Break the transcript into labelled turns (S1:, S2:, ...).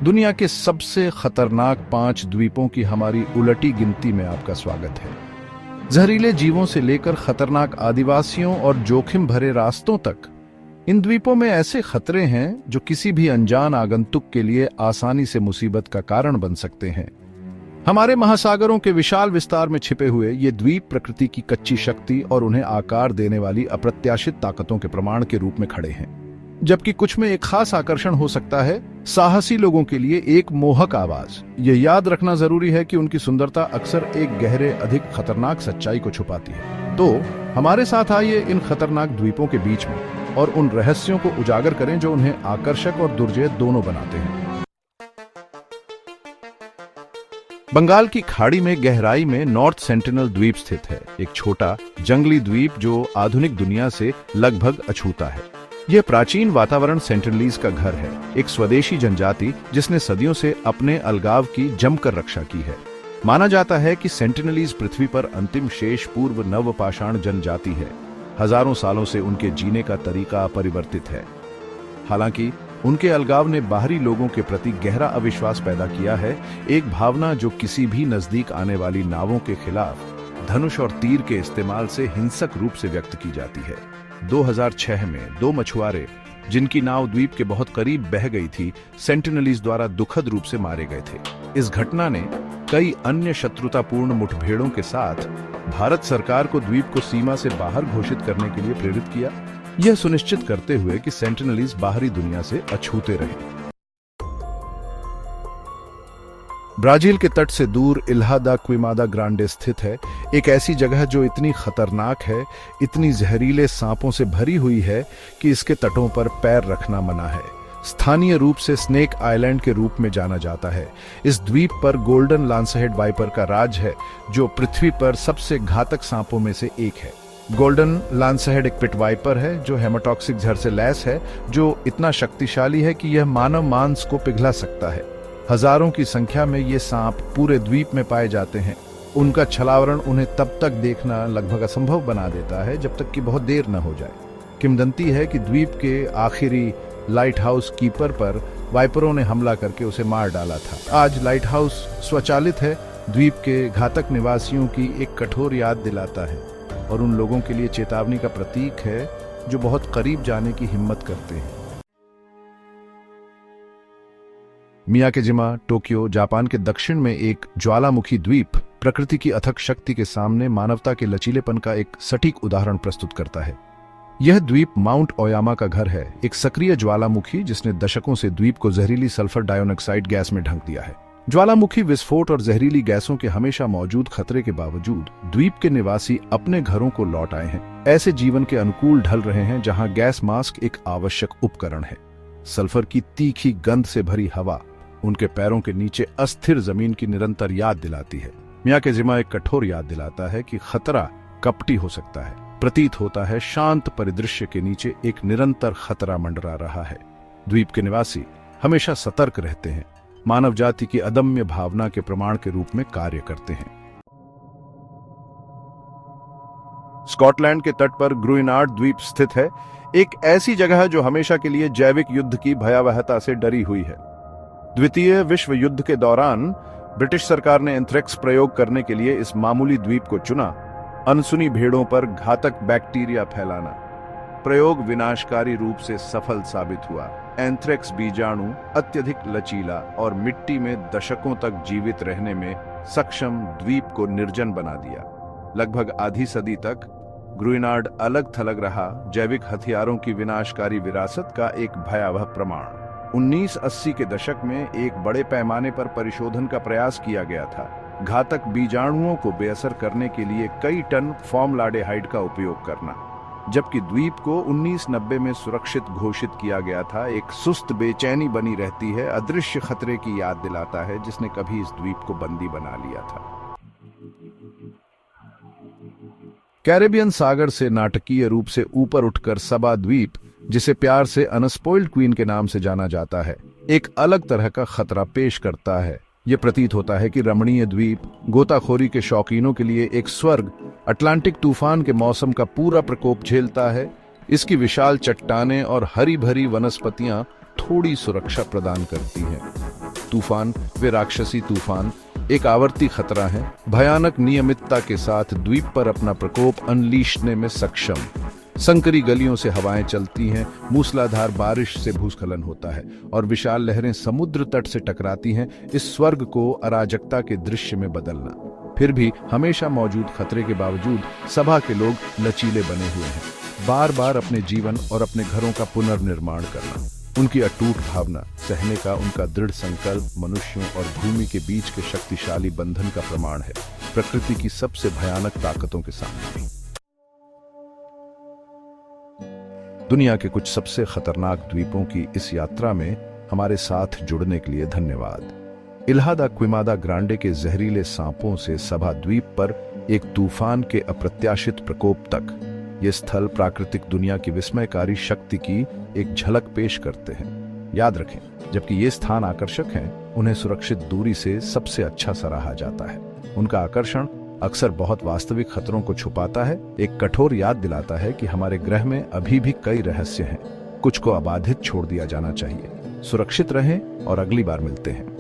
S1: दुनिया के सबसे खतरनाक 5 द्वीपों की हमारी उलटी गिनती में आपका स्वागत है। जहरीले जीवों से लेकर खतरनाक आदिवासियों और जोखिम भरे रास्तों तक, इन द्वीपों में ऐसे खतरे हैं जो किसी भी अनजान आगंतुक के लिए आसानी से मुसीबत का कारण बन सकते हैं। हमारे महासागरों के विशाल विस्तार में छिपे हुए ये द्वीप प्रकृति की कच्ची शक्ति और उन्हें आकार देने वाली अप्रत्याशित ताकतों के प्रमाण के रूप में खड़े हैं। जबकि कुछ में एक खास आकर्षण हो सकता है, साहसी लोगों के लिए एक मोहक आवाज। यह याद रखना जरूरी है कि उनकी सुंदरता अक्सर एक गहरे, अधिक खतरनाक सच्चाई को छुपाती है। तो हमारे साथ आइए इन खतरनाक द्वीपों के बीच में और उन रहस्यों को उजागर करें जो उन्हें आकर्षक और दुर्जय दोनों बनाते हैं। बंगाल की खाड़ी में गहराई में नॉर्थ सेंटिनल द्वीप स्थित है, एक छोटा जंगली द्वीप जो आधुनिक दुनिया से लगभग अछूता है। यह प्राचीन वातावरण सेंटिनलीज का घर है, एक स्वदेशी जनजाति जिसने सदियों से अपने अलगाव की जमकर रक्षा की है। माना जाता है कि सेंटिनलीज पृथ्वी पर अंतिम शेष पूर्व नवपाषाण जनजाति है। हजारों सालों से उनके जीने का तरीका अपरिवर्तित है। हालांकि उनके अलगाव ने बाहरी लोगों के प्रति गहरा अविश्वास पैदा किया है, एक भावना जो किसी भी नजदीक आने वाली नावों के खिलाफ धनुष और तीर के इस्तेमाल से हिंसक रूप से व्यक्त की जाती है। 2006 में 2 मछुआरे, जिनकी नाव द्वीप के बहुत करीब बह गई थी, सेंटिनलीज द्वारा दुखद रूप से मारे गए थे। इस घटना ने कई अन्य शत्रुतापूर्ण मुठभेड़ों के साथ भारत सरकार को द्वीप को सीमा से बाहर घोषित करने के लिए प्रेरित किया, यह सुनिश्चित करते हुए कि सेंटिनलीज बाहरी दुनिया से अछूते रहे। ब्राजील के तट से दूर इल्हा दा क्विमादा ग्रांडे स्थित है, एक ऐसी जगह जो इतनी खतरनाक है, इतनी जहरीले सांपों से भरी हुई है कि इसके तटों पर पैर रखना मना है। स्थानीय रूप से स्नेक आइलैंड के रूप में जाना जाता है। इस द्वीप पर गोल्डन लांसहेड वाइपर का राज है, जो पृथ्वी पर सबसे घातक सांपों में से एक है। गोल्डन लांसहेड एक पिट वाइपर है जो हेमाटॉक्सिक जहर से लैस है, जो इतना शक्तिशाली है कि यह मानव मांस को पिघला सकता है। हजारों की संख्या में ये सांप पूरे द्वीप में पाए जाते हैं। उनका छलावरण उन्हें तब तक देखना लगभग असंभव बना देता है जब तक कि बहुत देर न हो जाए। किंवदंती है कि द्वीप के आखिरी लाइट हाउस कीपर पर वाइपरों ने हमला करके उसे मार डाला था। आज लाइट हाउस स्वचालित है, द्वीप के घातक निवासियों की एक कठोर याद दिलाता है और उन लोगों के लिए चेतावनी का प्रतीक है जो बहुत करीब जाने की हिम्मत करते हैं। मियाकेजिमा, टोक्यो, जापान के दक्षिण में एक ज्वालामुखी द्वीप प्रकृति की अथक शक्ति के सामने मानवता के लचीलेपन का एक सटीक उदाहरण प्रस्तुत करता है। यह द्वीप माउंट ओयामा का घर है, एक सक्रिय ज्वालामुखी जिसने दशकों से द्वीप को जहरीली सल्फर डाइऑक्साइड गैस में ढक दिया है। ज्वालामुखी विस्फोट और जहरीली गैसों के हमेशा मौजूद खतरे के बावजूद द्वीप के निवासी अपने घरों को लौट आए हैं, ऐसे जीवन के अनुकूल ढल रहे हैं जहां गैस मास्क एक आवश्यक उपकरण है। सल्फर की तीखी गंध से भरी हवा उनके पैरों के नीचे अस्थिर जमीन की निरंतर याद दिलाती है। मियाकेजिमा एक कठोर याद दिलाता है कि खतरा कपटी हो सकता है। प्रतीत होता है शांत परिदृश्य के नीचे एक निरंतर खतरा मंडरा रहा है। द्वीप के निवासी हमेशा सतर्क रहते हैं, मानव जाति की अदम्य भावना के प्रमाण के रूप में कार्य करते हैं। स्कॉटलैंड के तट पर ग्रुइनार्ड द्वीप स्थित है, एक ऐसी जगह जो हमेशा के लिए जैविक युद्ध की भयावहता से डरी हुई है। द्वितीय विश्व युद्ध के दौरान ब्रिटिश सरकार ने एंथ्रेक्स प्रयोग करने के लिए इस मामूली द्वीप को चुना, अनसुनी भेड़ों पर घातक बैक्टीरिया फैलाना। प्रयोग विनाशकारी रूप से सफल साबित हुआ। एंथ्रेक्स बीजाणु अत्यधिक लचीला और मिट्टी में दशकों तक जीवित रहने में सक्षम द्वीप को निर्जन बना दिया। लगभग आधी सदी तक ग्रुइनार्ड अलग थलग रहा, जैविक हथियारों की विनाशकारी विरासत का एक भयावह प्रमाण। 1980 के दशक में एक बड़े पैमाने पर परिशोधन का प्रयास किया गया था, घातक बीजाणुओं को बेअसर करने के लिए कई टन फॉर्मलाडेहाइड का उपयोग करना। जबकि द्वीप को 1990 में सुरक्षित घोषित किया गया था, एक सुस्त बेचैनी बनी रहती है, अदृश्य खतरे की याद दिलाता है जिसने कभी इस द्वीप को बंदी बना लिया था। कैरेबियन सागर से नाटकीय रूप से ऊपर उठकर सबा द्वीप, जिसे प्यार से अनस्पॉइल्ड क्वीन के नाम से जाना जाता है, एक अलग तरह का खतरा पेश करता है। यह प्रतीत होता है कि रमणीय द्वीप गोताखोरी के शौकीनों के लिए एक स्वर्ग, अटलांटिक तूफान के मौसम का पूरा प्रकोप झेलता है। इसकी विशाल चट्टानें और हरी भरी वनस्पतियां थोड़ी सुरक्षा प्रदान करती हैं। तूफान वे राक्षसी तूफान एक आवर्ती खतरा है, भयानक नियमितता के साथ द्वीप पर अपना प्रकोप अनलीशने में सक्षम। संकरी गलियों से हवाएं चलती हैं, मूसलाधार बारिश से भूस्खलन होता है और विशाल लहरें समुद्र तट से टकराती हैं, इस स्वर्ग को अराजकता के दृश्य में बदलना। फिर भी हमेशा मौजूद खतरे के बावजूद सभा के लोग लचीले बने हुए हैं, बार बार अपने जीवन और अपने घरों का पुनर्निर्माण करना। उनकी अटूट भावना, सहने का उनका दृढ़ संकल्प मनुष्यों और भूमि के बीच के शक्तिशाली बंधन का प्रमाण है, प्रकृति की सबसे भयानक ताकतों के सामने। दुनिया के कुछ सबसे खतरनाक द्वीपों की इस यात्रा में हमारे साथ जुड़ने के लिए धन्यवाद। इल्हा दा क्विमादा ग्रांडे के जहरीले सांपों से सभा द्वीप पर एक तूफान के अप्रत्याशित प्रकोप तक, ये स्थल प्राकृतिक दुनिया की विस्मयकारी शक्ति की एक झलक पेश करते हैं। याद रखें, जबकि ये स्थान आकर्षक हैं, उन्हें सुरक्षित दूरी से सबसे अच्छा सराहा जाता है। उनका आकर्षण अक्सर बहुत वास्तविक खतरों को छुपाता है, एक कठोर याद दिलाता है कि हमारे ग्रह में अभी भी कई रहस्य हैं, कुछ को अबाधित छोड़ दिया जाना चाहिए। सुरक्षित रहें और अगली बार मिलते हैं।